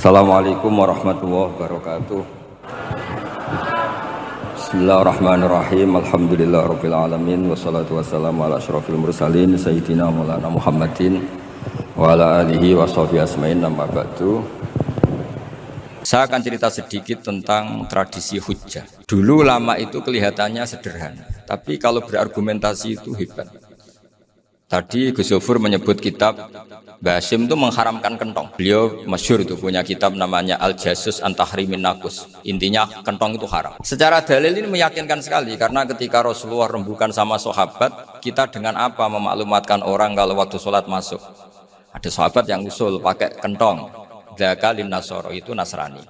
Assalamualaikum warahmatullahi wabarakatuh. Bismillahirrahmanirrahim. Alhamdulillahirabbil alamin wassalatu wassalamu ala asyrofil mursalin sayyidina maulana Muhammadin wa ala alihi washabihi asmain amma ba'du. Saya akan cerita sedikit tentang tradisi hujjah. Dulu lama itu kelihatannya sederhana, tapi kalau berargumentasi itu hebat. Tadi Gus Zofur menyebut kitab Mbah Hasyim itu mengharamkan kentong. Beliau masyhur itu punya kitab namanya Al-Jasus an Tahrimin Nakus. Intinya kentong itu haram. Secara dalil ini meyakinkan sekali karena ketika Rasulullah rembukan sama sahabat, kita dengan apa memaklumatkan orang kalau waktu sholat masuk? Ada sahabat yang usul pakai kentong. Dzaka lin Nasara itu Nasrani.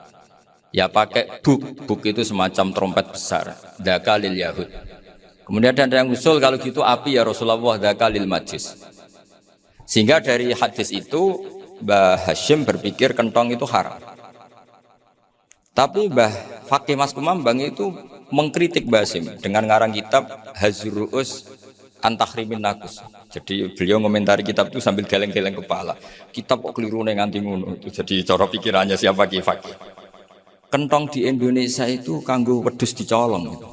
Ya pakai buk itu semacam trompet besar. Dzaka lil Yahud. Kemudian ada yang usul kalau gitu api ya Rasulullah dzaka lil Majus. Sehingga dari hadis itu Mbah Hasyim berpikir kentong itu haram. Tapi Mbah Fakih Mas Kumambang itu mengkritik Mbah Hasyim dengan ngarang kitab Hazruus an Tahrimin Nakus. Jadi beliau komentari kitab itu sambil geleng-geleng kepala. Kitab kok keliru nganti ngono itu. Jadi cara pikirannya siapa Ki Fakih. Kentong di Indonesia itu kanggo wedhus dicolong gitu.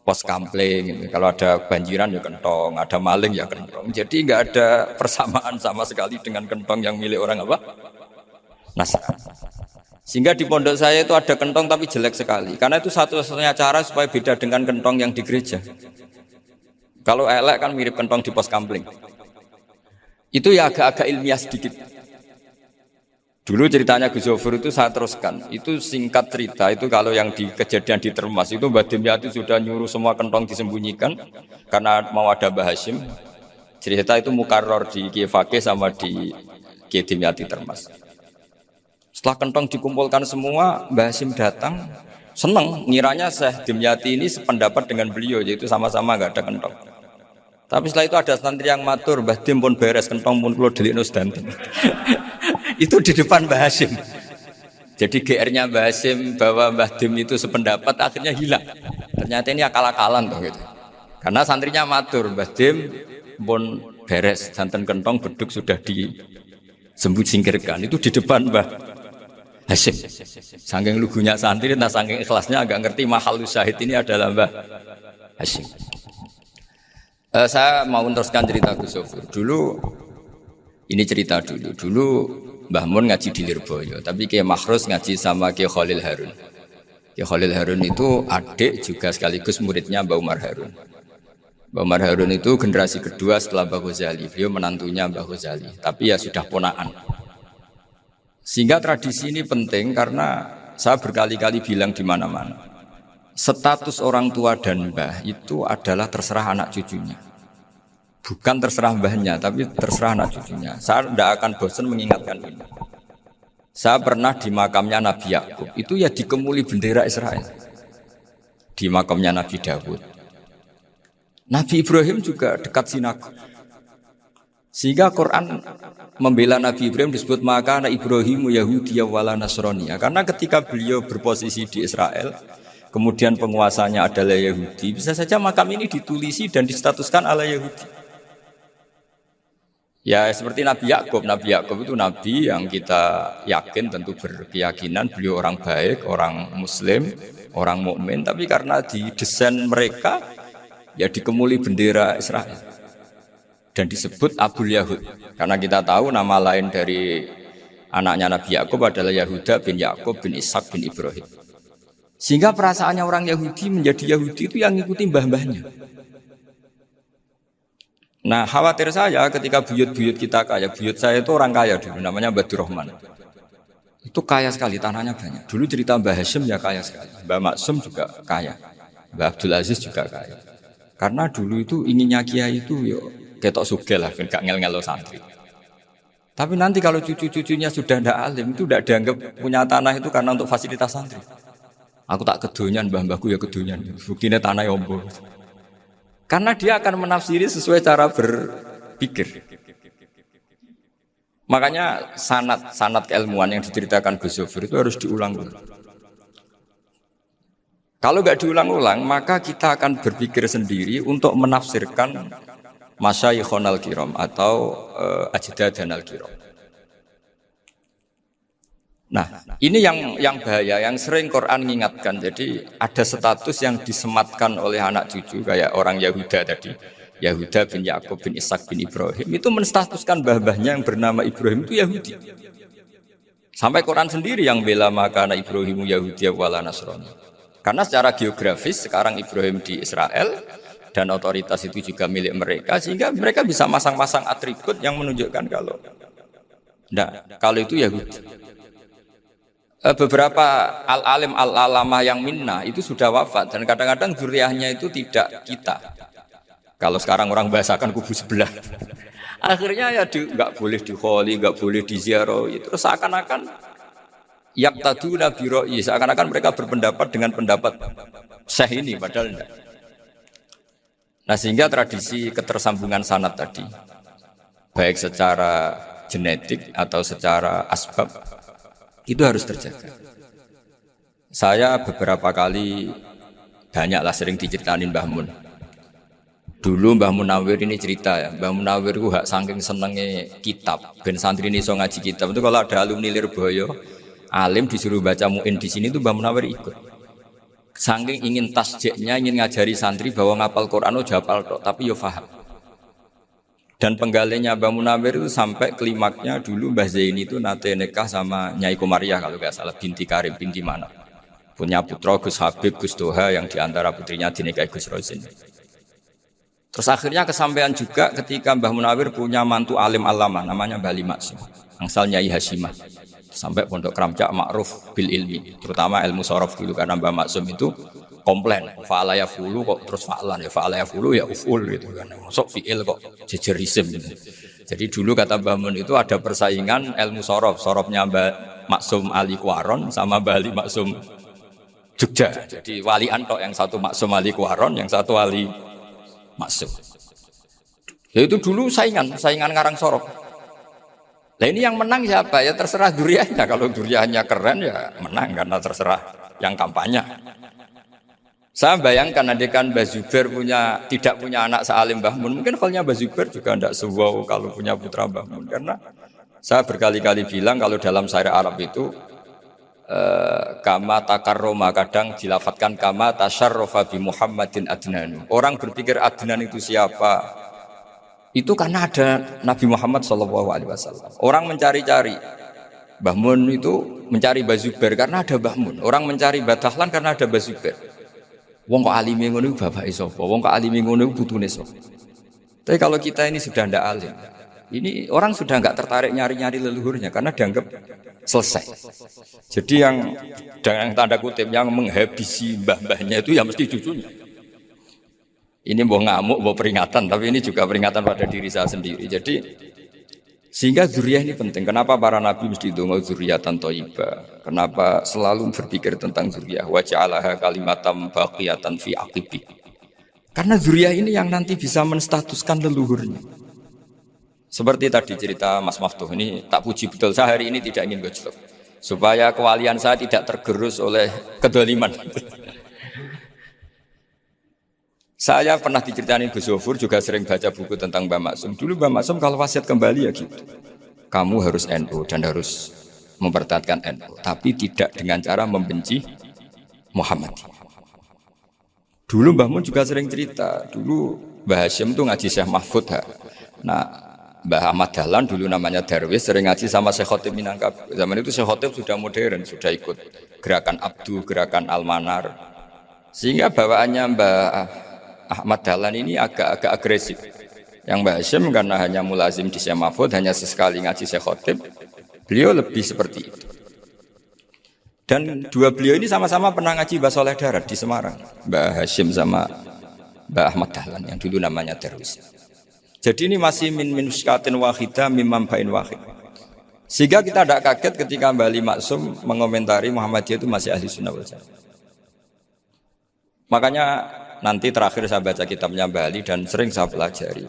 Pos kampling gitu. Kalau ada banjiran ya kentong, ada maling ya kentong. Jadi nggak ada persamaan sama sekali dengan kentong yang milik orang apa? Nasrani. Sehingga di pondok saya itu ada kentong tapi jelek sekali. Karena itu satu-satunya cara supaya beda dengan kentong yang di gereja. Kalau elek kan mirip kentong di pos kampling. Itu ya agak-agak ilmiah sedikit. Dulu ceritanya Gus Zofur itu saya teruskan. Itu singkat cerita, itu kalau yang di kejadian di Termas itu Mbah Dimyati sudah nyuruh semua kentong disembunyikan karena mau ada Mbah Hasyim. Cerita itu mukarrar di Kiai Fakih sama di Kiai Dimyati Termas. Setelah kentong dikumpulkan semua, Mbah Hasyim datang, seneng, ngiranya Syekh Dimyati ini sependapat dengan beliau, yaitu sama-sama enggak ada kentong. Tapi setelah itu ada santri yang matur, Mbah Dim pun beres kentong pun kula delikno sedanten. Itu di depan Mbah Hasyim. Jadi GR-nya Mbah Hasyim bahwa Mbah Dim itu sependapat akhirnya hilang. Ternyata ini akal-akalan toh gitu. Karena santrinya matur, Mbah Dim pun beres santen kentong beduk sudah disingkirkan. Itu di depan Mbah Hasyim. Saking lugunya santri, nah saking ikhlasnya agak ngerti mahalus syahid ini adalah Mbah Hasyim. Saya mau teruskan cerita Gus Zofur. Dulu Mbah Mun ngaji di Lirboyo, tapi Kiai Makhrus ngaji sama Kiai Khalil Harun. Kiai Khalil Harun itu adik juga sekaligus muridnya Mbah Umar Harun. Mbah Umar Harun itu generasi kedua setelah Mbah Ghazali. Beliau menantunya Mbah Ghazali, tapi ya sudah ponaan. Sehingga tradisi ini penting karena saya berkali-kali bilang di mana-mana. Status orang tua dan mbah itu adalah terserah anak cucunya. Bukan terserah mbahnya, tapi terserah anak cucunya. Saya tidak akan bosan mengingatkan ini. Saya pernah di makamnya Nabi Yakub, itu ya dikemuli bendera Israel. Di makamnya Nabi Dawud. Nabi Ibrahim juga dekat sinagog. Sehingga Quran membela Nabi Ibrahim disebut maka anak Ibrahimu Yahudiyya wala Nasraniyya. Karena ketika beliau berposisi di Israel, kemudian penguasanya adalah Yahudi, bisa saja makam ini ditulisi dan distatuskan ala Yahudi. Ya seperti Nabi Yakub. Nabi Yakub itu nabi yang kita yakin tentu berkeyakinan beliau orang baik, orang muslim, orang mukmin, tapi karena di desain mereka ya dikemuli bendera Israel dan disebut Abul Yahud. Karena kita tahu nama lain dari anaknya Nabi Yakub adalah Yahuda bin Yakub bin Ishak bin Ibrahim. Sehingga perasaannya orang Yahudi menjadi Yahudi itu yang ngikuti mbah-mbahnya. Nah khawatir saya ketika buyut-buyut kita kaya, buyut saya itu orang kaya dulu, namanya Badur Rahman. Itu kaya sekali, tanahnya banyak. Dulu cerita Mbah Hasyim ya kaya sekali, Mbah Maksum juga kaya, Mbah Abdul Aziz juga kaya. Karena dulu itu inginnya kiai itu yo ketok sugih lah, gak ngel-ngelo santri. Tapi nanti kalau cucu-cucunya sudah ndak alim, itu ndak dianggap punya tanah itu karena untuk fasilitas santri. Aku tak kedonyan, mbah-mbahku ya kedonyan. Buktinya tanah yombo. Karena dia akan menafsiri sesuai cara berpikir. Makanya sanad keilmuan yang diceritakan Gus Zofur itu harus diulang dulu. Kalau nggak diulang-ulang, maka kita akan berpikir sendiri untuk menafsirkan Masyayikhon al-Kiram atau Ajdadan al-Kiram. Nah, ini yang bahaya, yang sering Quran mengingatkan. Jadi ada status yang disematkan oleh anak cucu kayak orang Yahuda tadi. Yahuda bin Yakub bin Ishak bin Ibrahim itu menstatuskan mbah-mbahnya yang bernama Ibrahim itu Yahudi. Sampai Quran sendiri yang bela makana Ibrahimu Yahudi wala Nasrani. Karena secara geografis sekarang Ibrahim di Israel dan otoritas itu juga milik mereka sehingga mereka bisa masang-masang atribut yang menunjukkan kalau itu Yahudi. Beberapa al-alim al-alamah yang minna itu sudah wafat dan kadang-kadang zuriyahnya itu tidak kita. Kalau sekarang orang bahasakan kubu sebelah. Akhirnya ya nggak boleh dikholi, nggak boleh diziarah. Terus seakan-akan yaqtaduna bi ra'yi, seakan-akan mereka berpendapat dengan pendapat syekh ini padahal enggak. Nah, sehingga tradisi ketersambungan sanad tadi baik secara genetik atau secara asbab itu harus terjaga. Saya beberapa kali banyaklah sering diceritain Mbah Mun. Dulu Mbah Munawir ini cerita ya, Mbah Munawir itu saking senengnya kitab, ben santri ini so ngaji kitab itu kalau ada alumni Lirboyo, alim disuruh baca muin di sini itu Mbah Munawir ikut. Saking ingin tasjiknya, ingin ngajari santri bahwa ngapal Quran itu hafal tok, tapi yo paham. Dan penggalenya Mbah Munawir itu sampai klimaknya dulu Mbah Zaini itu nate nikah sama Nyai Komariah kalau nggak salah binti Karim binti mana punya putra Gus Habib Gus Doha yang diantara putrinya dinikahi Gus Rosin. Terus akhirnya kesampaian juga ketika Mbah Munawir punya mantu alim alama namanya Mbah Ali Maksum, angsal Nyai Hasyimah sampai pondok Kramcak makruf bil ilmi, terutama ilmu sorof dulu karena Mbah Maksum itu komplain, fa'ala ya fulu kok terus fa'lan ya fa'ala ya fulu ya uful gitu kan. Masuk fi'il kok jejer isim gitu. Jadi dulu kata Mbah Mun itu ada persaingan ilmu sorof, sorofnya Mbah Maksum Ali Kuaron sama Mbah Ali Maksum Jogja. Jadi walian tok yang satu Maksum Ali Kuaron, yang satu Ali Maksum. Ya itu dulu saingan ngarang sorof. Nah ini yang menang siapa? Ya terserah duriannya. Kalau duriannya keren ya menang karena terserah yang kampanye. Saya bayangkan adekan Mbah Zubair tidak punya anak sealim Mbah Mun, mungkin halnya Mbah Zubair juga tidak sewow kalau punya putra Mbah Mun. Karena saya berkali-kali bilang kalau dalam syair Arab itu kama takarroma kadang dilafatkan kama tasyarrofa bi Muhammadin Adnan. Orang berpikir Adnan itu siapa? Itu karena ada Nabi Muhammad SAW. Orang mencari-cari Mbah Mun itu mencari Mbah Zubair karena ada Mbah Mun. Orang mencari Mbah Dahlan karena ada Mbah Zubair. Wong kok alime ngono iku bapake sapa? Wong kok alime ngono iku putune sapa? Tapi kalau kita ini sudah ndak alim, ini orang sudah nggak tertarik nyari-nyari leluhurnya karena dianggap selesai. Jadi yang dengan tanda kutip yang menghabisi mbah-mbahnya itu ya mesti cucunya. Ini mau ngamuk, mau peringatan, tapi ini juga peringatan pada diri saya sendiri. Jadi sehingga zuriyah ini penting. Kenapa para nabi mesti donga zuriyatan thayyibah? Kenapa selalu berpikir tentang zuriyah? Wa ja'alaha kalimatam baqiyatan fi aqibi. Karena zuriyah ini yang nanti bisa menstatuskan leluhurnya. Seperti tadi cerita Mas Maftuh ini tak puji betul. Saya hari ini tidak ingin gojlok supaya kewalian saya tidak tergerus oleh kedoliman. Saya pernah diceritain Gus Zofur juga sering baca buku tentang Mbah Maksum. Dulu Mbah Maksum kalau wasiat kembali ya gitu. Kamu harus NU dan harus mempertahankan NU, tapi tidak dengan cara membenci Muhammad. Dulu Mbah Mun juga sering cerita. Dulu Mbah Hasyim itu ngaji Syekh Mahfud. Nah, Mbah Ahmad Dahlan dulu namanya Darwis sering ngaji sama Syekh Khotib Minangkabau. Zaman itu Syekh Khotib sudah modern, sudah ikut gerakan Abdu, gerakan Almanar. Sehingga bawaannya Mbah Ahmad Dahlan ini agak agresif. Yang Mbah Hasyim karena hanya mulazim di Syekh Mahfud, hanya sesekali ngaji Syekh Khotib, beliau lebih seperti itu. Dan dua beliau ini sama-sama pernah ngaji Mbah Soleh Darat di Semarang, Mbah Hasyim sama Mbah Ahmad Dahlan yang dulu namanya Darwis. Jadi ini masih min muskatin wahidah mimam bain wahid. Sehingga kita tidak kaget ketika Mbah Ali Maksum mengomentari Muhammadiyah itu masih ahli sunnah wal jamaah. Makanya nanti terakhir saya baca kitabnya Mbah Ali dan sering saya pelajari.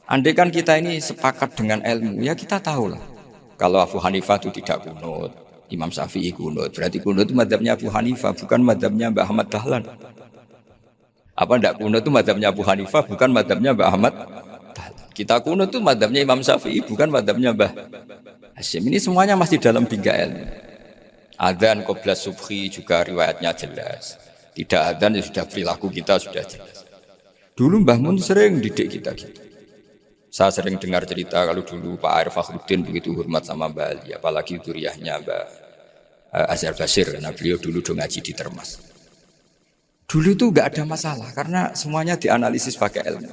Andai kan kita ini sepakat dengan ilmu, ya kita tahu lah. Kalau Abu Hanifah itu tidak kunut, Imam Syafi'i kunut, berarti kunut itu madzhabnya Abu Hanifah, bukan madzhabnya Mbah Ahmad Dahlan. Apa tidak kunut itu madzhabnya Abu Hanifah, bukan madzhabnya Mbah Ahmad Dahlan. Kita kunut itu madzhabnya Imam Syafi'i, bukan madzhabnya Mbah Hasyim. Ini semuanya masih dalam bingkai ilmu. Adzan qabla subhi juga riwayatnya jelas. Tidak adzan ya sudah perilaku kita sudah jelas. Dulu Mbah Mun sering didik kita gitu. Saya sering dengar cerita kalau dulu Pak Arif Fakhruddin begitu hormat sama Mbah Ali, apalagi duriahnya Mbah Azhar Basir karena beliau dulu do ngaji di Termas. Dulu itu enggak ada masalah karena semuanya dianalisis pakai ilmu.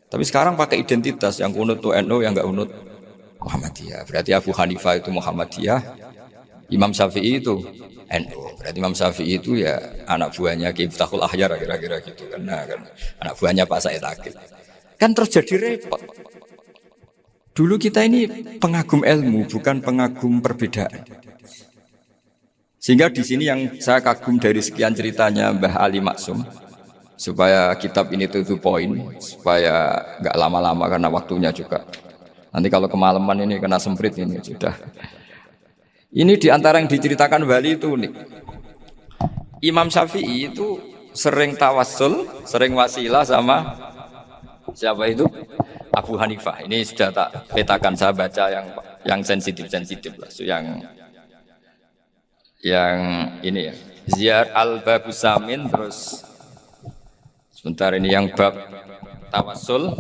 Tapi sekarang pakai identitas yang unut tuh NU yang enggak unut Muhammadiyah. Berarti Abu Hanifah itu Muhammadiyah, Imam Syafi'i itu NU. Berarti Imam Syafi'i itu ya anak buahnya Ki Miftahul Ahyar kira-kira gitu kan anak buahnya Pak Said Akil. Kan terus jadi repot. Dulu kita ini pengagum ilmu bukan pengagum perbedaan. Sehingga di sini yang saya kagum dari sekian ceritanya Mbah Ali Maksum, supaya kitab ini to the point, supaya nggak lama-lama karena waktunya juga. Nanti kalau kemalaman ini kena semprit ini sudah. Ini diantara yang diceritakan Bali itu unik. Imam Syafi'i itu sering tawassul, sering wasilah sama siapa itu? Abu Hanifah. Ini sudah tak petakan, saya baca yang sensitif lah, yang ini ya. Ziyar al-Babus Samin, terus sebentar ini yang bab tawassul.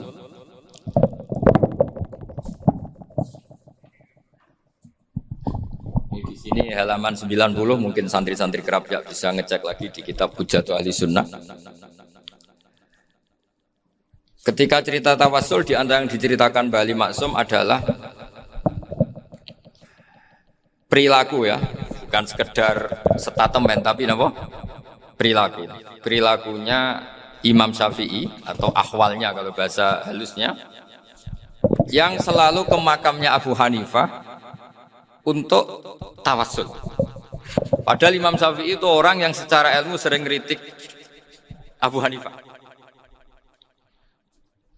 Di sini halaman 90, mungkin santri-santri kerap ya bisa ngecek lagi di kitab Hujatul Ahli Sunnah. Ketika cerita tawassul di antara yang diceritakan Mbah Ali Maksum adalah perilaku ya, bukan sekedar statement tapi apa? Perilaku. Perilakunya Imam Syafi'i atau ahwalnya kalau bahasa halusnya yang selalu ke makamnya Abu Hanifah untuk tawassul. Padahal Imam Syafi'i itu orang yang secara ilmu sering kritik Abu Hanifah.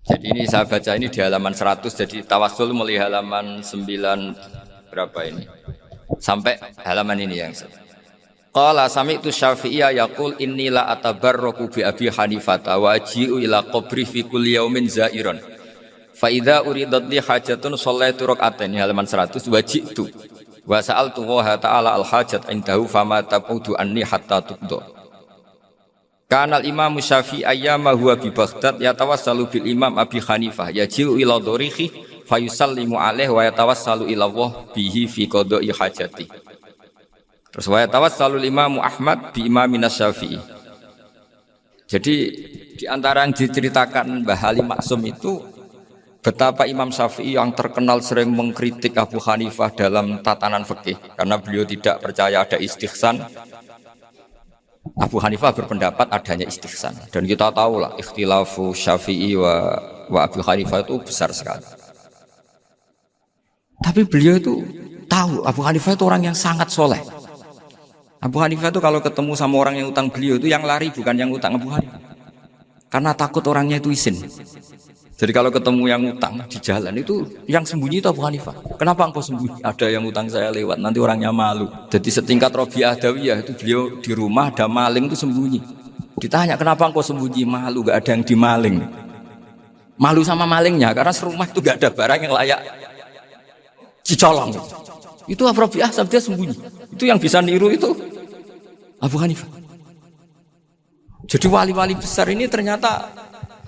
Jadi ini saya baca ini di halaman 100, jadi tawassul mulai halaman 9 berapa ini? Sampai halaman ini yang Qala sami'tu Syafi'iyya yaqul inni la atabarraku bi Abi Hanifah wa aji'u ila qabri fi kulli yaumin za'iran. Fa idza uridat li hajatun shallaitu rak'atain halaman 100 waji'tu wa sa'altu wa ta'ala al hajat indahu fama taqudu anni hatta tuqda. Kanal Imam Syafi'i ayyama huwa bi Baghdad yatawassalu bil Imam Abi Hanifah yaji'u ila dharihi fayusallimu alaihi wa yatawassalu ila Allah bihi fi qada'i hajati. Terus wa yatawassalu Imam Ahmad bi Imamina Syafi'i. Jadi di antara yang diceritakan Mbah Ali Maksum itu betapa Imam Syafi'i yang terkenal sering mengkritik Abu Hanifah dalam tatanan fikih karena beliau tidak percaya ada istihsan. Abu Hanifah berpendapat adanya istihsan dan kita tahu lah ikhtilafu Syafi'i wa Abu Hanifah itu besar sekali. Tapi beliau itu tahu Abu Hanifah itu orang yang sangat soleh. Abu Hanifah itu kalau ketemu sama orang yang utang beliau itu yang lari bukan yang utang Abu Hanifah, karena takut orangnya itu isin. Jadi kalau ketemu yang utang di jalan itu yang sembunyi itu Abu Hanifah. Kenapa engkau sembunyi? Ada yang utang saya lewat, nanti orangnya malu. Jadi setingkat Robi'ah Adawiyah itu beliau di rumah ada maling itu sembunyi. Ditanya kenapa engkau sembunyi? Malu, gak ada yang dimaling. Malu sama malingnya karena serumah itu gak ada barang yang layak dicolong. Itu Abu Robi'ah dia sembunyi. Itu yang bisa niru itu Abu Hanifah. Jadi wali-wali besar ini ternyata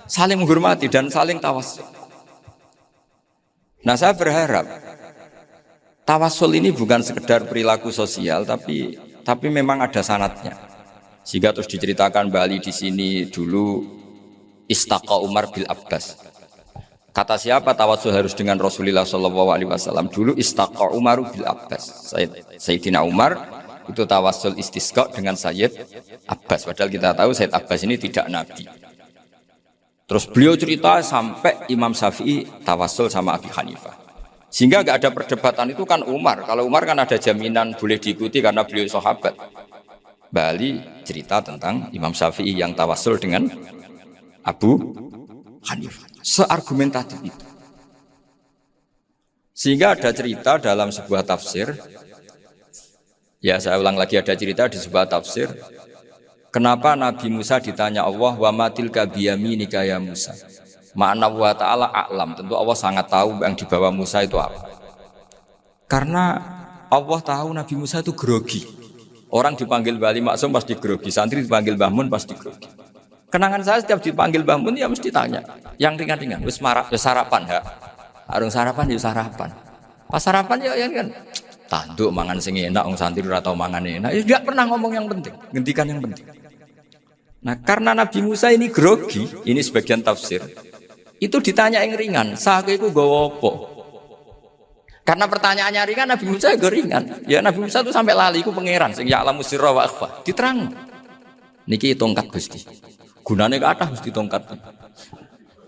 saling menghormati dan saling tawassul. Nah, saya berharap tawassul ini bukan sekedar perilaku sosial, tapi memang ada sanadnya. Sehingga terus diceritakan Bali di sini dulu istaqa Umar bil Abbas. Kata siapa tawassul harus dengan Rasulullah SAW? Dulu istaqa Umar bil Abbas. Sayyidina Umar itu tawassul istisqa dengan Sayyid Abbas. Padahal kita tahu Sayyid Abbas ini tidak nabi. Terus beliau cerita sampai Imam Syafi'i tawassul sama Abi Hanifah. Sehingga nggak ada perdebatan itu kan Umar. Kalau Umar kan ada jaminan boleh diikuti karena beliau sahabat. Bali cerita tentang Imam Syafi'i yang tawassul dengan Abu Hanifah. Seargumentatif itu. Sehingga ada cerita dalam sebuah tafsir. Ya saya ulang lagi, ada cerita di sebuah tafsir. Kenapa Nabi Musa ditanya Allah wa matilka biyaminika ya Musa? Ma'ana wa ta'ala a'lam. Tentu Allah sangat tahu yang dibawa Musa itu apa. Karena Allah tahu Nabi Musa itu grogi. Orang dipanggil Wali Maksum pasti grogi, santri dipanggil Mbah Mun pasti grogi. Kenangan saya setiap dipanggil Mbah Mun ya mesti tanya, yang ringan-ringan, wis sarapan ya. Arung sarapan ya sarapan. Pas sarapan ya kan tanduk mangan sing enak, wong santri ora tau mangan enak. Ya enggak pernah ngomong yang penting, ngendikan yang penting. Nah, karena Nabi Musa ini grogi, ini sebagian tafsir. Itu ditanya yang ringan, saake iku nggawa apa? Karena pertanyaannya ringan, Nabi Musa juga ringan. Ya Nabi Musa itu sampai lali, itu pangeran. Sing ya'lamu sirra wa akhfa. Diterang. Niki tongkat Gusti. Gunane kathah Gusti tongkat.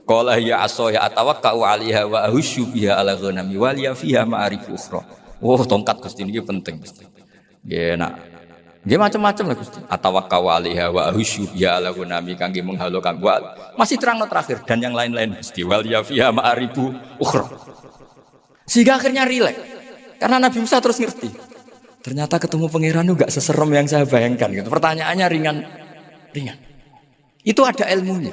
Qala ya aso ya atawakkau 'alaiha wa ahusyu biha 'ala ghanami wal ya fiha ma'arif ukhra. Oh, tongkat Gusti niki penting Gusti. Nggih nak. Nggih macam-macam lah Gusti. Atawakkau 'alaiha wa ahusyu biha 'ala ghanami kangge menghalo kanggo. Masih terang terakhir dan yang lain-lain Gusti. Wal ya fiha ma'arif ukhra. Sehingga akhirnya rileks. Karena Nabi Musa terus ngerti. Ternyata ketemu pangeran itu gak seserem yang saya bayangkan. Gitu. Pertanyaannya ringan. Itu ada ilmunya.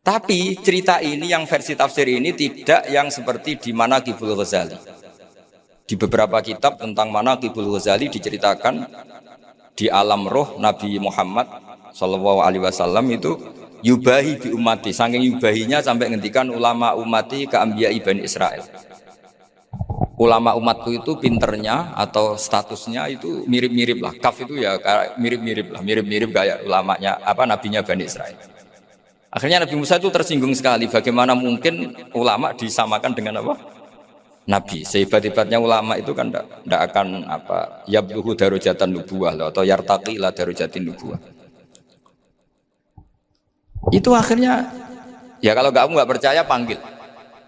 Tapi cerita ini yang versi tafsir ini tidak yang seperti di Manaqibul Ghazali. Di beberapa kitab tentang Manaqibul Ghazali diceritakan di alam roh Nabi Muhammad SAW itu yubahi bi ummati, saking yubahinya sampai ngendikan ulama ummati ke anbiya Bani Israel. Ulama umatku itu pinternya atau statusnya itu mirip-mirip lah. Kaf itu ya mirip-mirip kayak ulamanya nabinya Bani Israel. Akhirnya Nabi Musa itu tersinggung sekali. Bagaimana mungkin ulama disamakan dengan apa? Nabi. Sehebat-hebatnya ulama itu kan tidak akan yabluhu darajatan nubuwah atau yartaqi ila darajatin nubuwah. Itu akhirnya ya kalau kamu nggak percaya panggil,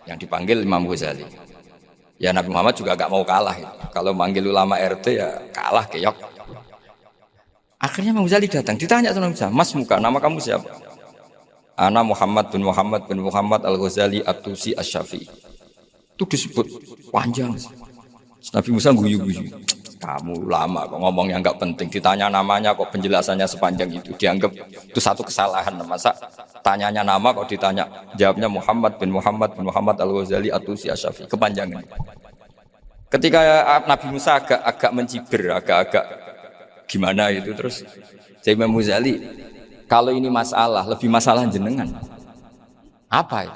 yang dipanggil Imam Ghazali. Ya Nabi Muhammad juga nggak mau kalah. Gitu. Kalau manggil ulama RT ya kalah keok. Akhirnya Imam Ghazali datang, ditanya sama Musa, Mas Muka, nama kamu siapa? Ana Muhammad bin Muhammad Al Ghazali At-Tusi Asy-Syafi'i. Itu disebut panjang. Nabi Musa guyu-guyu. Kamu lama kok ngomong yang nggak penting, ditanya namanya kok penjelasannya sepanjang itu, dianggap itu satu kesalahan. Masa tanyanya nama kok ditanya jawabnya Muhammad bin Muhammad Al-Ghazali At-Tusi Asy-Syafi'i, kepanjangan. Ketika Nabi Musa agak mencibir, agak gimana itu, terus saya Imam Ghazali, kalau ini masalah, lebih masalah jenengan. Apa ya?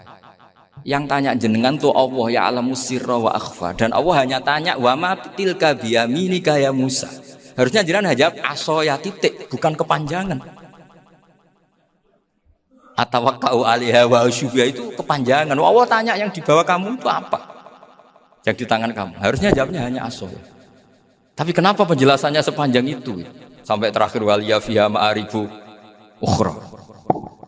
Yang tanya jenengan tuh Allah ya alamu sirra wa akhfa, dan Allah hanya tanya wa ma tilka biyaminika ya Musa. Harusnya jenengan jawab aso ya titik, bukan kepanjangan. Atawakkau 'alaiha wa usybiha itu kepanjangan. Allah tanya yang di bawah kamu itu apa? Yang di tangan kamu. Harusnya jawabnya hanya aso. Tapi kenapa penjelasannya sepanjang itu? Sampai terakhir waliya fiha ma'arifu ukhra.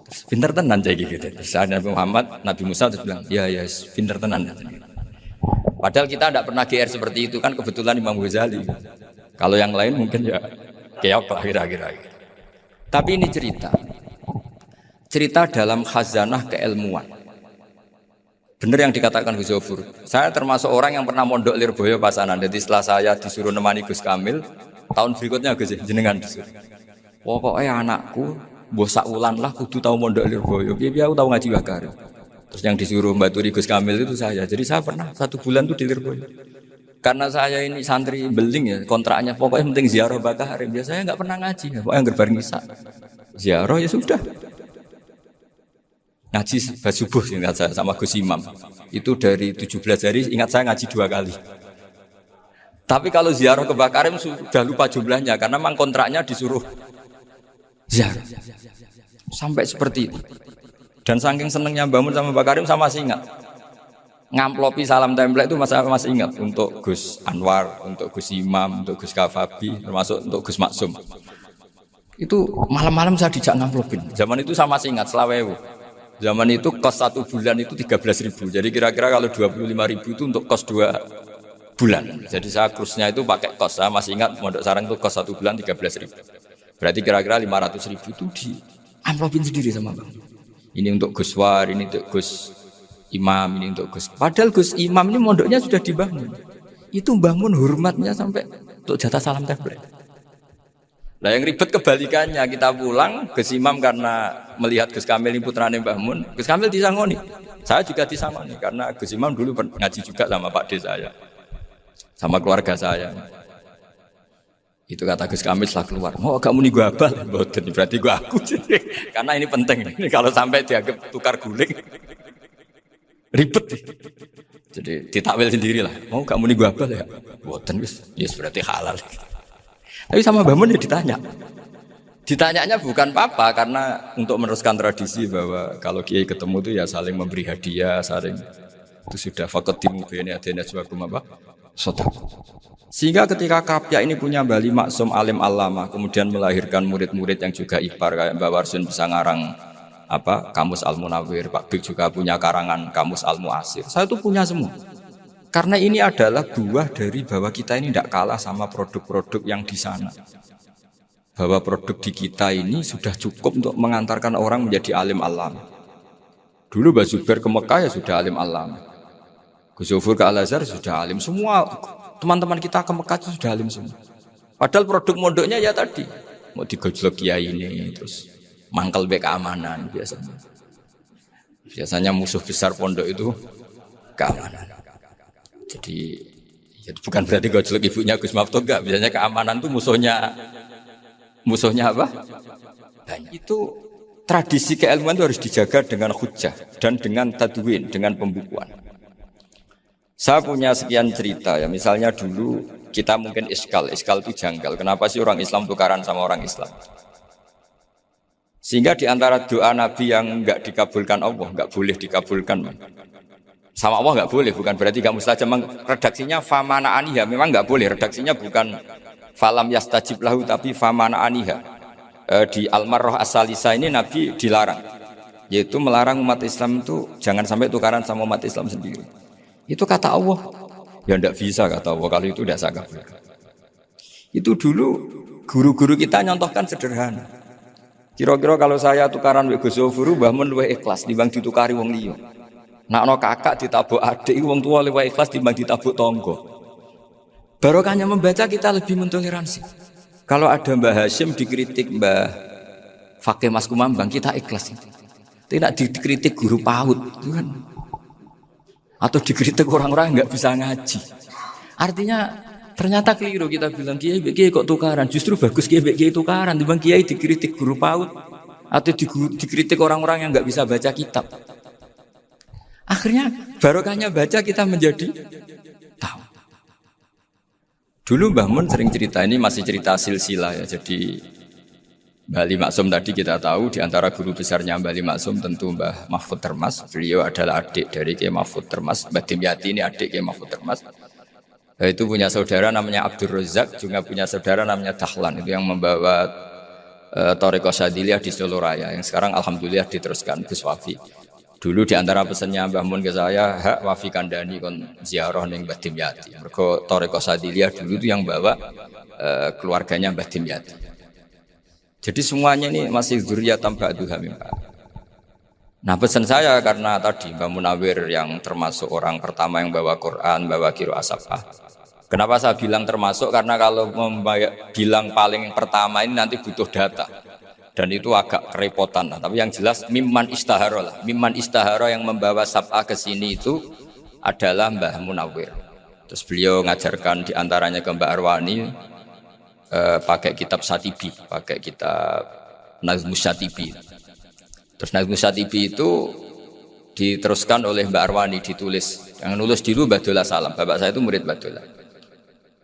Pinter tenan kayak gitu. Saat Nabi Muhammad, Nabi Musa terus bilang, ya pinter tenan. Padahal kita tidak pernah GR seperti itu kan, kebetulan Imam Ghazali. Kalau yang lain mungkin ya keok lah kira-kira. Tapi ini cerita dalam khazanah keilmuan. Benar yang dikatakan Gus Zofur. Saya termasuk orang yang pernah mondok Lirboyo Pasanan. Jadi setelah saya disuruh nemani Gus Kamil, tahun berikutnya Gus jenengan disuruh. Pokoknya anakku bosak ulan lah kudu tahu mondok Lirboyo. Biar aku tahu ngaji Bakarim. Terus yang disuruh membaturi Gus Kamil itu saya. Jadi saya pernah 1 bulan tuh di Lirboyo. Karena saya ini santri beling ya, kontraknya pokoknya penting ziarah Bakarim. Biasanya nggak pernah ngaji. Pokoknya ngerbar ngisa. Ziarah ya sudah. Ngaji subuh ingat saya sama Gus Imam. Itu dari 17 hari ingat saya ngaji 2 kali. Tapi kalau ziarah ke Bakarim sudah lupa jumlahnya karena memang kontraknya disuruh ziarah. Sampai seperti itu. Dan saking senengnya bangun sama Mbak Karim sama masih ingat. Ngamplopi salam template itu masih ingat untuk Gus Anwar, untuk Gus Imam, untuk Gus Kafabi, termasuk untuk Gus Maksum. Itu malam-malam saya dijak ngamplopin. Zaman itu saya masih ingat selawewu. Zaman itu kos 1 bulan itu 13.000. Jadi kira-kira kalau 25.000 itu untuk kos 2 bulan. Jadi saya kursnya itu pakai kos. Saya masih ingat Mondok Sarang itu kos 1 bulan 13.000. Berarti kira-kira 500.000 itu di amplopin sendiri sama Bang. Ini untuk Gus War, ini untuk Gus Imam, ini untuk Gus. Padahal Gus Imam ini mondoknya sudah dibangun. Itu bangun hormatnya sampai untuk jatah salam tablet. Nah yang ribet kebalikannya, kita pulang Gus Imam karena melihat Gus Kamil ini putrane Mbah Mun, Gus Kamil disangoni. Saya juga disangoni karena Gus Imam dulu ngaji juga sama Pak D saya. sama keluarga saya. Itu kata Gus Kamil setelah keluar. Oh, kamu nih gua abal, boten berarti gua aku. Karena ini penting. Ini kalau sampai dianggap tukar guling, ribet. Jadi ditakwil sendirilah. Mau kamu nih gua abal ya, boten wis. Yes berarti halal. Tapi sama Mbah Mun ya ditanya. Ditanyanya bukan apa karena untuk meneruskan tradisi bahwa kalau kiai ketemu itu ya saling memberi hadiah, saling itu sudah faqaddimu baina adana suwakum apa? Sedekah. Sehingga ketika Kapya ini punya Bali Maksum alim alama, kemudian melahirkan murid-murid yang juga ipar kayak Mbak Warsun bisa ngarang apa Kamus Al-Munawwir, Pak Bik juga punya karangan Kamus Al-Mu'asir. Saya itu punya semua. Karena ini adalah buah dari bahwa kita ini tidak kalah sama produk-produk yang di sana. Bahwa produk di kita ini sudah cukup untuk mengantarkan orang menjadi alim alama. Dulu Mbak Zubair ke Mekah ya sudah alim alama. Gus Zufur ke Al-Azhar sudah alim semua. Teman-teman kita ke Mekah itu sudah alim semua. Padahal produk mondoknya ya tadi mau digojlok kiai ini terus mangkel be keamanan biasanya. Biasanya musuh besar pondok itu keamanan. Jadi ya bukan berarti gojlok ibunya Gus Maftun enggak. Biasanya keamanan itu musuhnya apa? Dan itu tradisi keilmuan itu harus dijaga dengan hujjah dan dengan tadwin, dengan pembukuan. Saya punya sekian cerita ya, misalnya dulu kita mungkin iskal itu janggal. Kenapa sih orang Islam tukaran sama orang Islam? Sehingga di antara doa Nabi yang enggak dikabulkan Allah, enggak boleh dikabulkan. Sama Allah enggak boleh, bukan berarti enggak mustajab. Redaksinya famana aniha, memang enggak boleh. Redaksinya bukan falam yastajib lahu tapi famana aniha. Di Al-Marrah As-Salisa ini Nabi dilarang, yaitu melarang umat Islam itu jangan sampai tukaran sama umat Islam sendiri. Itu kata Allah, ya tidak bisa kata Allah, kalau itu tidak saya kabulkan. Itu dulu guru-guru kita nyontohkan sederhana. Kira-kira kalau saya tukaran wek Gus Zofuru, Mbah Mun luwih ikhlas timbang ditukari wong liya. Nak ana kakak ditabuk adik, wong tua luwih ikhlas timbang ditabuk tangga. Barokahnya membaca kita lebih mentoleransi. Kalau ada Mbah Hashim dikritik Mbah Fakih Mas Kumambang, kita ikhlas. Tidak dikritik guru PAUD, itu kan. Atau dikritik orang-orang nggak bisa ngaji. Artinya ternyata keliru kita bilang kiai kok tukaran. Justru bagus kiai tukaran. Dibanding kiai dikritik guru PAUD atau dikritik orang-orang yang nggak bisa baca kitab. Akhirnya barokahnya baca kita menjadi tahu. Dulu Mbah Mun sering cerita, ini masih cerita silsilah ya. Jadi Bali Maksum tadi kita tahu di antara guru besarnya Bali Maksum tentu Mbah Mahfud Termas. Beliau adalah adik dari Kiai Mahfud Termas. Mbah Dimyati ini adik Kiai Mahfud Termas. Itu punya saudara namanya Abdul Razak, juga punya saudara namanya Dahlan. Itu yang membawa Thariqah Syadziliyah di Solo Raya yang sekarang alhamdulillah diteruskan Gus Wafi. Dulu di antara pesannya Mbah Mun ke saya, hak Wafi kandhani kon ziarah ning Mbah Dimyati. Mergo Thariqah Syadziliyah dulu itu yang bawa keluarganya Mbah Dimyati. Jadi semuanya ini masih dzurriyyatan ba'duha min ba'd. Nah pesan saya karena tadi Mbah Munawwir yang termasuk orang pertama yang bawa Quran, bawa qiraah sab'ah. Kenapa saya bilang termasuk? Karena kalau bilang paling pertama ini nanti butuh data. Dan itu agak kerepotan. Nah, tapi yang jelas mimman istahara lah. Mimman istahara yang membawa sab'ah ke sini itu adalah Mbah Munawwir. Terus beliau ngajarkan diantaranya ke Mbak Arwani. Pakai kitab Satibi, pakai kitab Nazmus Satibi. Terus Nazmus Satibi itu diteruskan oleh Mbak Arwani, ditulis. Yang nulis dulu Mbak Dola Salam. Bapak saya itu murid Mbak Dola.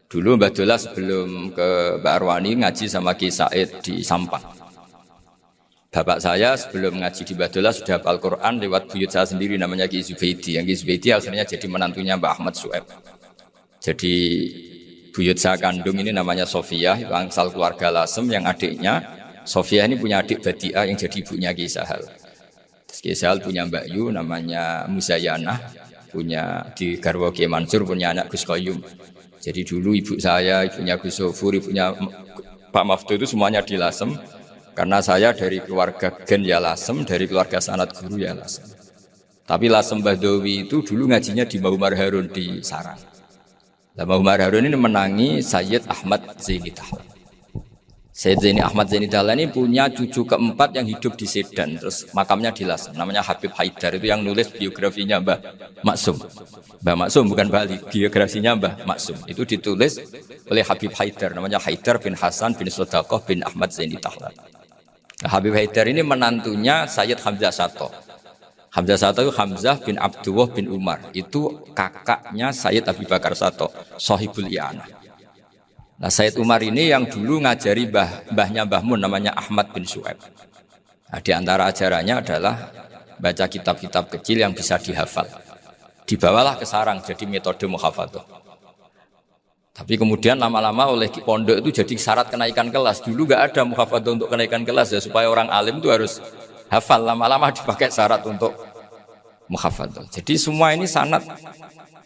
Dulu Mbak Dola sebelum ke Mbak Arwani ngaji sama Ki Said di Sampang. Bapak saya sebelum ngaji di Mbak Dola sudah hafal Quran lewat buyut saya sendiri namanya Ki Zubaidi. Yang Ki Zubaidi akhirnya jadi menantunya Mbak Ahmad Su'eb. Jadi buyut saya kandung ini namanya Sofia, itu angsal keluarga Lasem yang adiknya. Sofia ini punya adik Badi'ah yang jadi ibunya Ki Sahal. Ki Sahal punya Mbak Yu namanya Muzayanah, punya di Garwa Ki Mansur punya anak Gus Qayyum. Jadi dulu ibu saya, ibunya Gus Zofur, ibunya Pak Maftu itu semuanya di Lasem. Karena saya dari keluarga Gen ya Lasem, dari keluarga sanad guru ya Lasem. Tapi Lasem Bahdawi itu dulu ngajinya di Mbah Harun di Sarang. Mbah Harun ini menangi Sayyid Ahmad Zaini Tahlan. Sayyid Zaini Ahmad Zaini Dahlan ini punya cucu keempat yang hidup di Sedan, terus makamnya di Lasem, namanya Habib Haidar, itu yang nulis biografinya Mbah Maksum. Mbah Maksum bukan Bali, biografinya Mbah Maksum itu ditulis oleh Habib Haidar, namanya Haidar bin Hasan bin Sodaqoh bin Ahmad Zaini Dahlan. Nah, Habib Haidar ini menantunya Sayyid Hamzah Sato. Hamzah Sato itu Hamzah bin Abdullah bin Umar, itu kakaknya Sayyid Abi Bakar Sato, Sohibul I'anah. Nah, Sayyid Umar ini yang dulu ngajari mbahnya Mbah Mun namanya Ahmad bin Syuaib. Nah, di antara ajarannya adalah baca kitab-kitab kecil yang bisa dihafal. Dibawalah ke sarang jadi metode muhafadzah. Tapi kemudian lama-lama oleh pondok itu jadi syarat kenaikan kelas. Dulu nggak ada muhafadzah untuk kenaikan kelas ya, supaya orang alim itu harus hafal. Lama-lama dipakai syarat untuk muhafadzah. Jadi semua ini sanad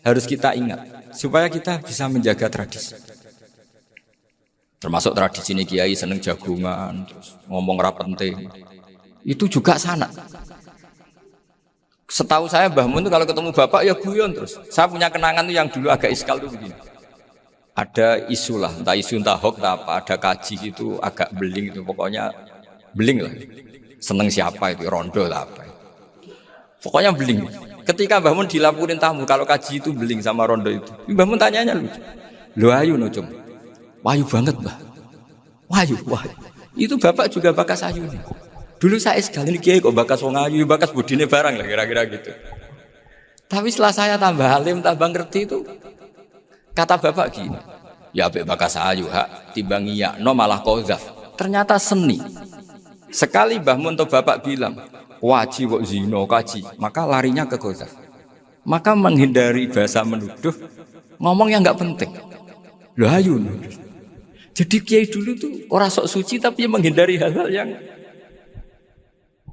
harus kita ingat supaya kita bisa menjaga tradisi. Termasuk tradisi ini kiai seneng jagungan, terus ngomong ra penting. Itu juga sanad. Setahu saya Mbah Mun itu kalau ketemu bapak ya guyon terus. Saya punya kenangan tuh yang dulu agak iskal tuh begini. Ada isu lah, entah isu entah hoax entah apa, ada kaji gitu agak beling itu, pokoknya beling lah. Seneng siapa itu, rondo lah apa. Pokoknya beling. Ketika Mbah Mun dilaporin tamu kalau kaji itu beling sama rondo itu. Mbah Mun tanyanya lucu. Lho ayo no cum. Wahyu banget Mbah. Wahyu. Itu bapak juga bakas ayu nih. Dulu saya sekali ini kiai kok bakas wong ayu, bakas budine barang lah kira-kira gitu. Tapi setelah saya tambah alim, tambah ngerti itu, kata bapak gini, ya apik bakas ayu hak timbang iya, no malah qadzaf. Ternyata seni. Sekali Mbah Mun atau bapak bilang, waji kok zina kaji, maka larinya ke qadzaf. Maka menghindari bahasa menuduh, ngomong yang enggak penting. Loh ayu. Jadi kiai dulu tuh orang sok suci tapi menghindari hal-hal yang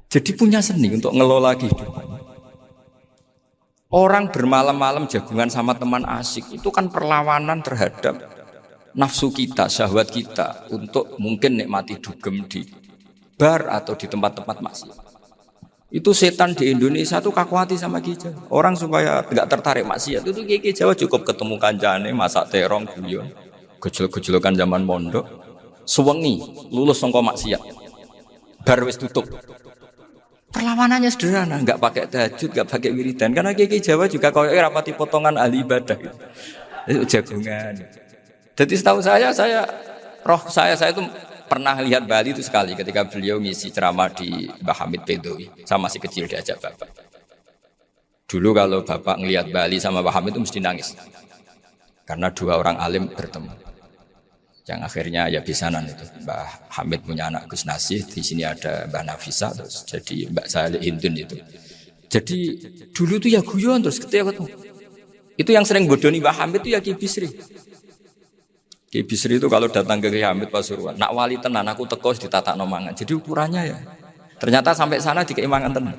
jadi punya seni untuk ngelola kehidupan. Orang bermalam-malam jagungan sama teman asik itu kan perlawanan terhadap nafsu kita, syahwat kita untuk mungkin nikmati dugem di bar atau di tempat-tempat maksiat. Itu setan di Indonesia tuh kakuati sama kita. Orang supaya nggak tertarik maksiat itu kiai Jawa cukup ketemu kancane masak terong guyon. Gejol-gejolokan zaman mondok, suwengi lulus sangka maksiat, bar wis tutup. Perlawanannya sederhana, nggak pakai tahajud, nggak pakai wiridan, karena kiai Jawa juga kalau rapati potongan ahli ibadah, gitu. Itu jagungan. Jadi setahu saya itu pernah lihat Bali itu sekali ketika beliau ngisi ceramah di Mbah Hamid Bedowi, saya masih kecil diajak bapak. Dulu kalau bapak ngelihat Bali sama Mbah Hamid itu mesti nangis, karena dua orang alim bertemu. Yang akhirnya ya bisanan itu Mbah Hamid punya anak Gus Nasih, di sini ada Mbah Nafisa, terus jadi Mbak Salih Hindun itu. Jadi dulu tuh ya guyon terus ketika ketemu. Itu yang sering bodoni Mbah Hamid itu ya Ki Bisri. Ki Bisri itu kalau datang ke Ki Hamid Pasuruan, nak wali tenan aku teko ditatakno mangan. Jadi ukurannya ya. Ternyata sampai sana dikei mangan tenan.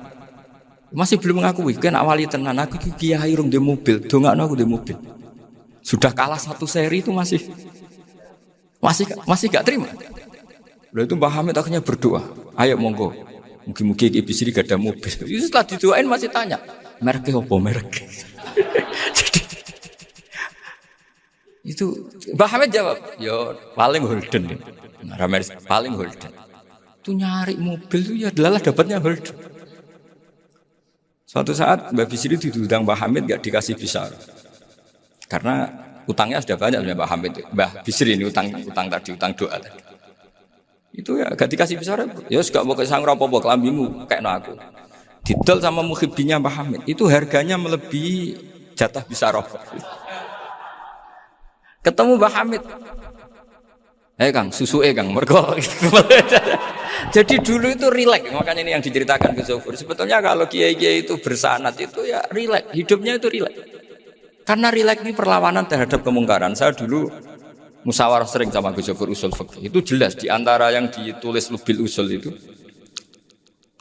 Masih belum mengakui, kan nak wali tenan aku kiai rung di mobil, dongakno aku di mobil. Sudah kalah satu seri itu masih gak terima. Lalu itu Mbah Hamid akhirnya berdoa, ayo monggo, mungkin-mungkin Ki Bisri gak ada mobil. Itu setelah didoain masih tanya, mereknya apa merek? Jadi itu Mbah Hamid jawab, yo paling Holden, paling Holden. Itu nyari mobil itu ya adalah dapatnya Holden. Suatu saat Mbah Bisri diundang Mbah Hamid gak dikasih besar, karena utangnya sudah banyak Mbah Hamid, Mbah Bisri ini utang doa tadi. Itu ya gak dikasih besar, ya gak mau kesang rapopo kelambimu kayak aku. Didol sama muhibbinya Mbah Hamid, itu harganya melebihi jatah bisaroh. Ketemu Mbah Hamid, Kang, susu Kang, mergo. Jadi dulu itu rileks, makanya ini yang diceritakan ke Zofur. Sebetulnya kalau kiai-kiai itu bersanad itu ya rileks, hidupnya itu rileks. Karena rileks ini perlawanan terhadap kemungkaran. Saya dulu musyawarah sering sama Gus Zofur usul fikih. Itu jelas di antara yang ditulis Lubil Usul itu.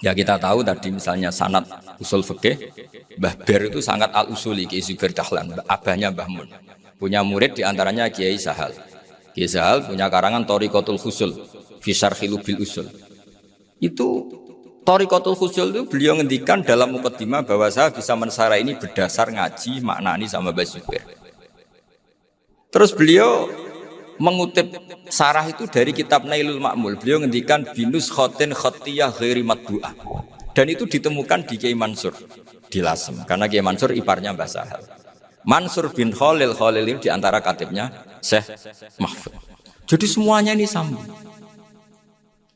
Ya kita tahu tadi misalnya sanad usul fikih, Mbah Ber itu sangat al-usuli Kiai Zubair Dahlan, abahnya Mbah Mun. Punya murid di antaranya Kiai Sahal. Kiai Sahal punya karangan Thariqatul Husul fi Syarhi Lubil Usul. Itu Thariqatul Husul itu beliau ngendikan dalam mukaddimah bahwa saya bisa mensarah ini berdasar ngaji maknani sama Mbah Zubair. Terus beliau mengutip sarah itu dari kitab Nailul Ma'mul. Beliau ngendikan binus khotin khotiyah ghairi matbu'ah. Dan itu ditemukan di Kiai Mansur di Lasem. Karena Kiai Mansur iparnya Mbah Sahal. Mansur bin Khalil ini di antara katibnya Syekh Mahfud. Jadi semuanya ini sama.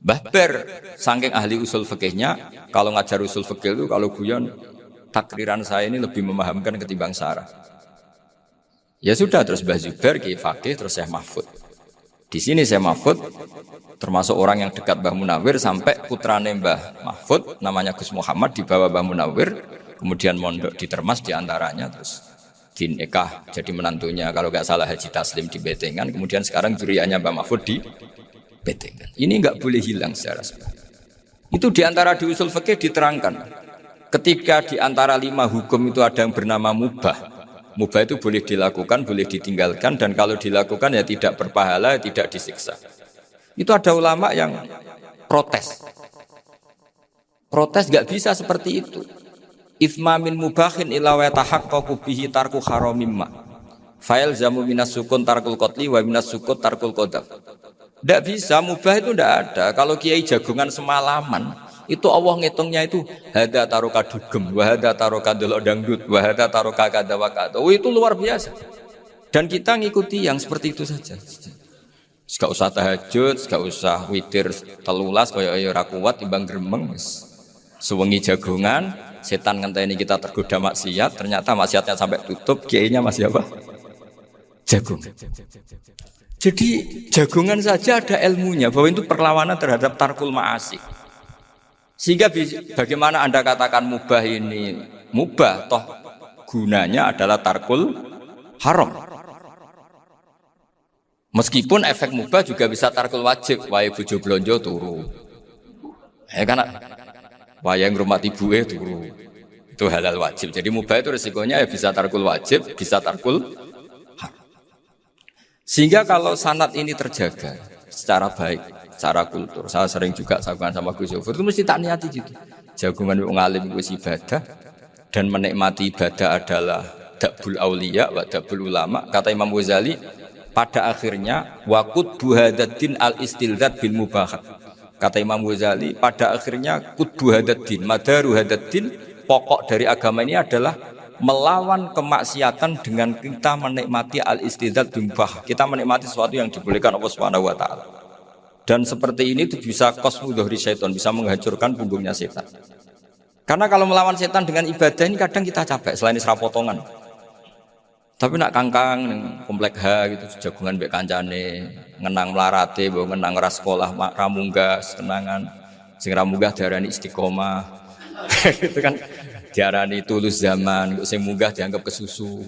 Mbah Ber saking ahli usul fikihnya, kalau ngajar usul fikih itu kalau guyon takriran saya ini lebih memahamkan ketimbang sarah. Ya sudah, terus Mbah Zubair, Kiai Fakih, terus Syekh Mahfud. Di sini Syekh Mahfud termasuk orang yang dekat Mbah Munawir sampai putrane Mbah Mahfud namanya Gus Muhammad dibawa Mbah Munawir, kemudian mondok di Termas diantaranya, terus dinikah jadi menantunya kalau nggak salah Haji Taslim di Betengan, kemudian sekarang juriannya Mbah Mahfud di Betengan. Ini nggak boleh hilang secara sebenarnya. Itu diantara di usul fikih diterangkan. Ketika diantara 5 hukum itu ada yang bernama mubah. Mubah itu boleh dilakukan, boleh ditinggalkan, dan kalau dilakukan ya tidak berpahala, tidak disiksa. Itu ada ulama yang protes. Protes nggak bisa seperti itu. Ithma min mubahin illa wa tahaqqaqu bihi tarku haramimma. Fa'il zamu minas sukun tarkul qatli wa minas sukut tarkul qadaf. Tidak bisa, mubah itu tidak ada. Kalau kiai jagungan semalaman, itu Allah ngitungnya itu hada taroka dugem, wahada taroka delok dangdut, wahada taroka kada wakada. Oh, itu luar biasa. Dan kita ngikuti yang seperti itu saja. Gak usah tahajud, gak usah witir telulas kaya ora kuat timbang gremeng. Sewengi jagungan, setan ngenteni kita tergoda maksiat, ternyata maksiatnya sampai tutup, kiainya masih apa? Jagung. Jadi jagungan saja ada ilmunya bahwa itu perlawanan terhadap tarkul ma'asi. Sehingga bagaimana Anda katakan mubah ini mubah, toh gunanya adalah tarkul haram. Meskipun efek mubah juga bisa tarkul wajib, wae bojo blonjo turu. Karena wae ngrumat ibuke turu. Itu halal wajib. Jadi mubah itu resikonya ya bisa tarkul wajib, bisa tarkul haram. Sehingga kalau sanad ini terjaga secara baik, secara kultur. Saya sering juga sakuan sama Gus Yofur itu mesti tak niati gitu. Jagungan wong alim wis ibadah dan menikmati ibadah adalah dabul auliya wa dabul ulama. Kata Imam Ghazali, pada akhirnya waqud buhadaddin al istilzat bil mubahat. Kata Imam Ghazali, pada akhirnya qudbu hadaddin, madaru hadaddin, pokok dari agama ini adalah melawan kemaksiatan dengan kita menikmati al istilzat bil mubah. Kita menikmati sesuatu yang dibolehkan Allah Subhanahu wa taala. Dan seperti ini itu bisa qasmu dhuhri syaitan, bisa menghancurkan punggungnya setan. Karena kalau melawan setan dengan ibadah ini kadang kita capek selain isra potongan. Tapi nak kangkang komplek H gitu jagungan mbek kancane, ngenang melarate, mbok ngenang ras sekolah ramunggah, kenangan sing ramunggah diarani istiqomah. Itu kan diarani tulus zaman, sing munggah dianggap kesusu.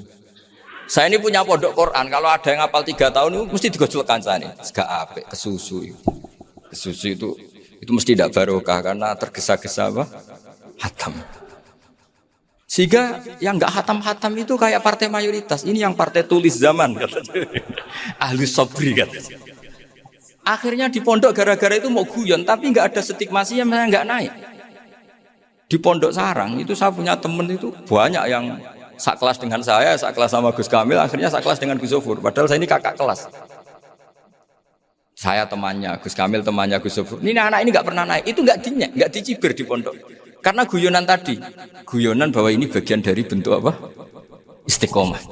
Saya ini punya pondok Quran, kalau ada yang hafal 3 tahun itu mesti digojol kancane. Gak apik kesusu. Kesusu itu mesti tidak barokah karena tergesa-gesa apa? Hatam. Sehingga yang enggak hatam-hatam itu kayak partai mayoritas. Ini yang partai tulis zaman katanya. Ahli sabri katanya. Akhirnya di pondok gara-gara itu mau guyon tapi enggak ada stigmasi yang enggak naik. Di pondok sarang itu saya punya teman itu banyak yang sekelas dengan saya, sekelas sama Gus Kamil, akhirnya sekelas dengan Gus Zofur. Padahal saya ini kakak kelas. Saya temannya, Gus Kamil temannya Gus Zofur. Ini anak ini nggak pernah naik, itu nggak dinyak, nggak dicibir di pondok. Karena guyonan tadi, guyonan bahwa ini bagian dari bentuk apa? Istiqomah.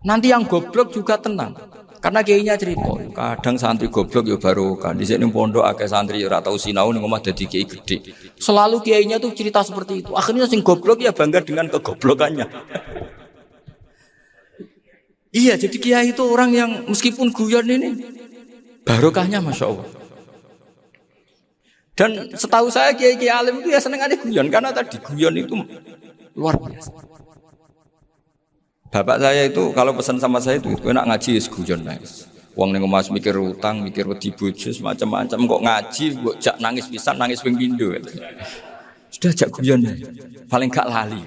Nanti yang goblok juga tenang. Karena kiainya cerita, kadang santri goblok ya barokah. Di sini pondok akeh santri ora tau sinau ning omah dadi kiai gede. Selalu kiainya tuh cerita seperti itu. Akhirnya sing goblok ya bangga dengan kegoblokannya. Iya, jadi kiai itu orang yang meskipun guyon ini barokahnya Masya Allah. Dan setahu saya kiai-kiai alim itu ya seneng ada guyon karena tadi guyon itu luar biasa. Bapak saya itu kalau pesan sama saya itu enak ngaji wis guyon guys. Wong ning omah mikir utang, mikir wedi bojo macam-macam kok ngaji kok jak nangis pisan, nangis ping pindho. Sudah jak guyon. Paling gak lali.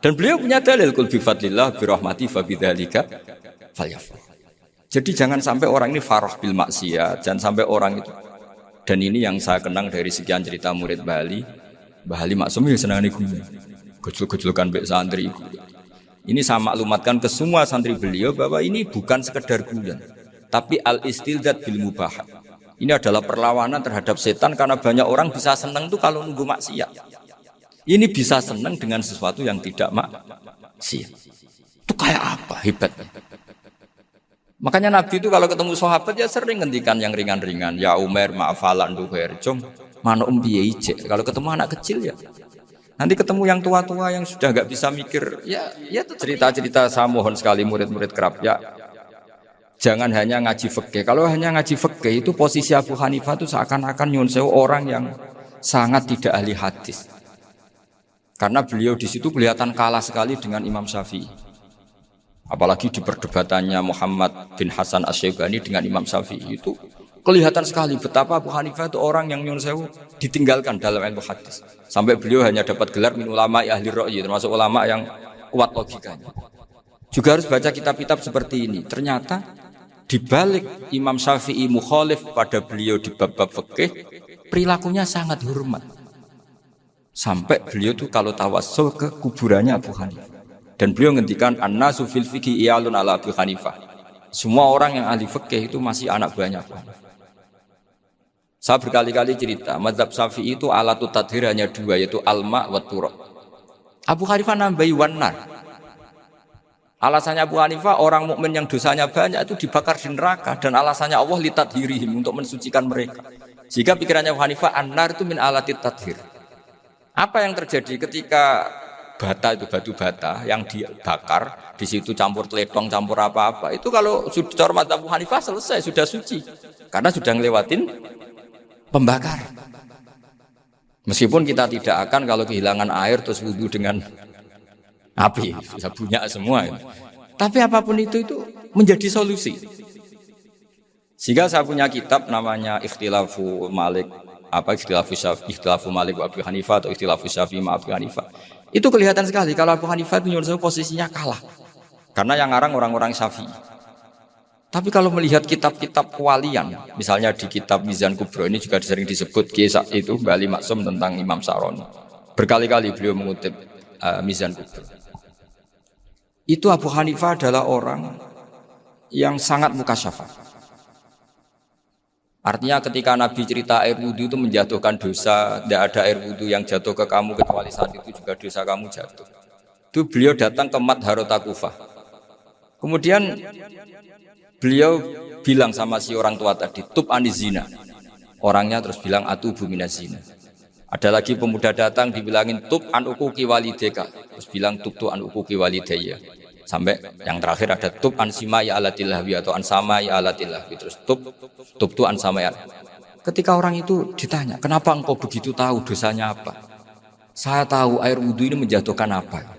Dan beliau punya dalil kul bi fadlillah bi rahmati fa bidzalika falyafrah. Jadi jangan sampai orang ini farah bil maksiat, jangan sampai orang itu. Dan ini yang saya kenang dari sekian cerita murid Mbah Ali. Mbah Ali maksum ya senangane guyon. Gojol-gojolkan mbek santri. Ini saya maklumatkan ke semua santri beliau bahwa ini bukan sekedar guyon, tapi al-istildad bil mubahat. Ini adalah perlawanan terhadap setan karena banyak orang bisa senang tuh kalau nunggu maksiat. Ini bisa senang dengan sesuatu yang tidak maksiat. Itu kayak apa hebatnya? Makanya Nabi itu kalau ketemu sahabat ya sering ngendikan yang ringan-ringan. Ya Umar, ma'afalan duher, jom mana piye ije. Kalau ketemu anak kecil ya. Nanti ketemu yang tua-tua yang sudah nggak bisa mikir, ya cerita-cerita saya mohon sekali murid-murid kerap ya. Jangan hanya ngaji fikih. Kalau hanya ngaji fikih itu posisi Abu Hanifah itu seakan-akan nyun sewu orang yang sangat tidak ahli hadis. Karena beliau di situ kelihatan kalah sekali dengan Imam Syafi'i. Apalagi di perdebatannya Muhammad bin Hasan Asy-Syaibani dengan Imam Syafi'i itu kelihatan sekali betapa Abu Hanifah itu orang yang nyun sewu ditinggalkan dalam ilmu hadis. Sampai beliau hanya dapat gelar min ulama ahli ra'yi, termasuk ulama yang kuat logikanya. Juga harus baca kitab-kitab seperti ini. Ternyata di balik Imam Syafi'i mukhalif pada beliau di bab-bab fikih, perilakunya sangat hormat. Sampai beliau itu kalau tawassul ke kuburannya Abu Hanifah. Dan beliau ngendikan an-nasu fil fiqhi iyalun ala Abu Hanifah. Semua orang yang ahli fikih itu masih anak buahnya Abu Hanifah. Saya berkali-kali cerita, mazhab Syafi'i itu alatut tadhir hanya dua, yaitu al-ma' wa turab. Abu Hanifah nambahi wanar. Alasannya Abu Hanifah orang mukmin yang dosanya banyak itu dibakar di neraka, dan alasannya Allah litadhirihim, untuk mensucikan mereka. Jika pikirannya Abu Hanifah an-nar itu min alatit tadhir. Apa yang terjadi ketika bata itu batu bata yang dibakar, di situ campur teletong, campur apa-apa. Itu kalau sudah hormat Abu Hanifah selesai, sudah suci. Karena sudah ngelewatin pembakar. Meskipun kita tidak akan kalau kehilangan air terus wudu dengan api, bisa punya semua. Tapi apapun itu menjadi solusi. Sehingga saya punya kitab namanya Ikhtilafu Malik, Ikhtilafu Malik wa Abu Hanifah atau Ikhtilafu Syafi'i ma Abu Hanifah. Itu kelihatan sekali kalau Abu Hanifah itu nyuruh posisinya kalah. Karena yang ngarang orang-orang Syafi'i. Tapi kalau melihat kitab-kitab kewalian, misalnya di kitab Mizan Kubro ini juga sering disebut kisah itu Bali Maksum tentang Imam Saroni. Berkali-kali beliau mengutip Mizan Kubro. Itu Abu Hanifah adalah orang yang sangat mukasyafah. Artinya ketika Nabi cerita air wudhu itu menjatuhkan dosa, tidak ada air wudhu yang jatuh ke kamu kecuali saat itu juga dosa kamu jatuh. Itu beliau datang ke Madharota Kufah. Kemudian beliau bilang sama si orang tua tadi, tub anizina. Orangnya terus bilang atubu minazina. Ada lagi pemuda datang dibilangin tub an ukuki walideka. Terus bilang tub tu an ukuki walidaya. Sampai yang terakhir ada tub an simai alatilahwi atau an samai alatilahwi. Terus tub tu an samai. Ketika orang itu ditanya, kenapa engkau begitu tahu dosanya apa? Saya tahu air wudhu ini menjatuhkan apa.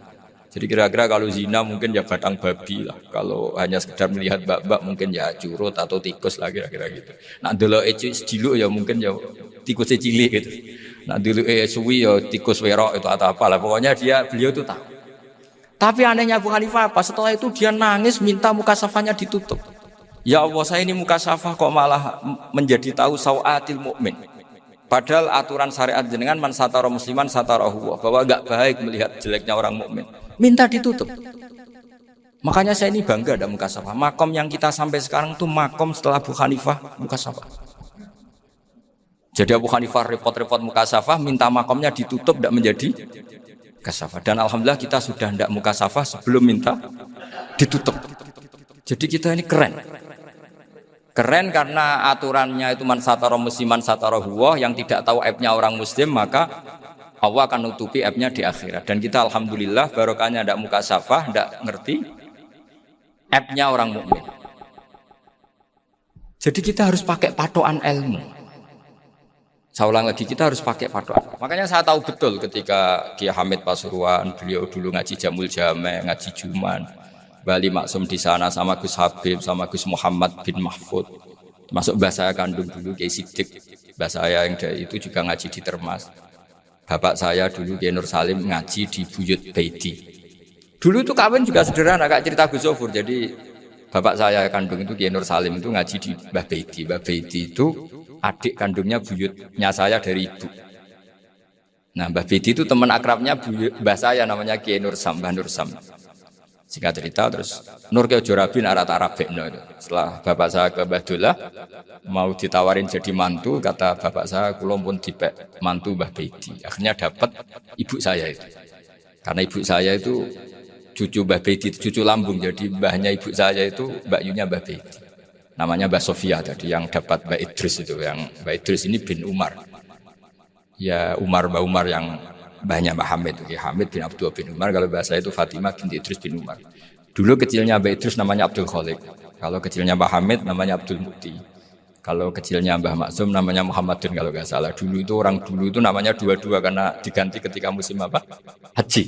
Jadi kira-kira kalau zina mungkin ya batang babi lah. Kalau hanya sekedar melihat bak-bak mungkin ya curut atau tikus lah kira-kira gitu. Nak dulu sediluk ya mungkin ya tikus cilik gitu. Nak dulu suwi ya tikus werok itu atau apalah. Pokoknya beliau itu tahu. Tapi anehnya Abu Hanifah apa? Setelah itu dia nangis minta mukasafahnya ditutup. Ya Allah, saya ini mukasafah kok malah menjadi tahu sawatil mukmin. Padahal aturan syariat jenengan man satara musliman satarahu, bahwa enggak baik melihat jeleknya orang mukmin. Minta ditutup. Makanya saya ini bangga ada mukasafah. Makom yang kita sampai sekarang itu makom setelah Abu Hanifah mukasafah. Jadi Abu Hanifah repot-repot mukasafah, minta makomnya ditutup tidak menjadi mukasafah. Dan alhamdulillah kita sudah tidak mukasafah sebelum minta ditutup. Jadi kita ini keren. Keren karena aturannya itu man satara musliman satara huwa, yang tidak tahu aibnya orang muslim maka Allah akan nutupi aibnya di akhirat. Dan kita alhamdulillah barokahnya tidak mukasafah, tidak ngerti aibnya orang mukmin. Jadi kita harus pakai patokan ilmu. Saya ulang lagi, kita harus pakai patokan. Makanya saya tahu betul ketika Kiai Hamid Pasuruan, beliau dulu ngaji Jamul Jame, ngaji Juman, Bali Maksum di sana sama Gus Habib, sama Gus Muhammad bin Mahfud. Termasuk mbah saya kandung dulu Kiai Sidik, mbah saya yang dari itu juga ngaji di Termas. Bapak saya dulu Kiai Nur Salim ngaji di Buyut Baiti. Dulu itu kawin juga sederhana, kayak cerita Gus Zofur. Jadi bapak saya kandung itu Kiai Nur Salim itu ngaji di Mbah Baiti. Mbah Baiti itu adik kandungnya buyutnya saya dari ibu. Nah, Mbah Baiti itu teman akrabnya mbah saya namanya Kiai Nur Sam, Mbah Nur Sam. Singkat cerita terus Nur ke Jorabi arah Arabekno itu. Setelah bapak saya ke Mbah Dullah mau ditawarin jadi mantu, kata bapak saya kula pun dipek mantu Mbah Bedi. Akhirnya dapat ibu saya itu. Karena ibu saya itu cucu Mbah Bedi, cucu lambung. Jadi mbahnya ibu saya itu Mbak Yunya Mbah Bedi. Namanya Mbah Sofia tadi yang dapat Mbah Idris itu. Yang Mbah Idris ini bin Umar. Ya Umar, Mbah Umar yang mbahnya Mbah Hamid. Hamid bin Abdul bin Umar. Kalau bahasa itu Fatimah binti Idris bin Umar. Dulu kecilnya Mbah Idris namanya Abdul Khalik. Kalau kecilnya Mbah Hamid namanya Abdul Mukti. Kalau kecilnya Mbah Maksum namanya Muhammadun kalau nggak salah. Dulu itu orang dulu itu namanya dua-dua karena diganti ketika musim apa? Haji.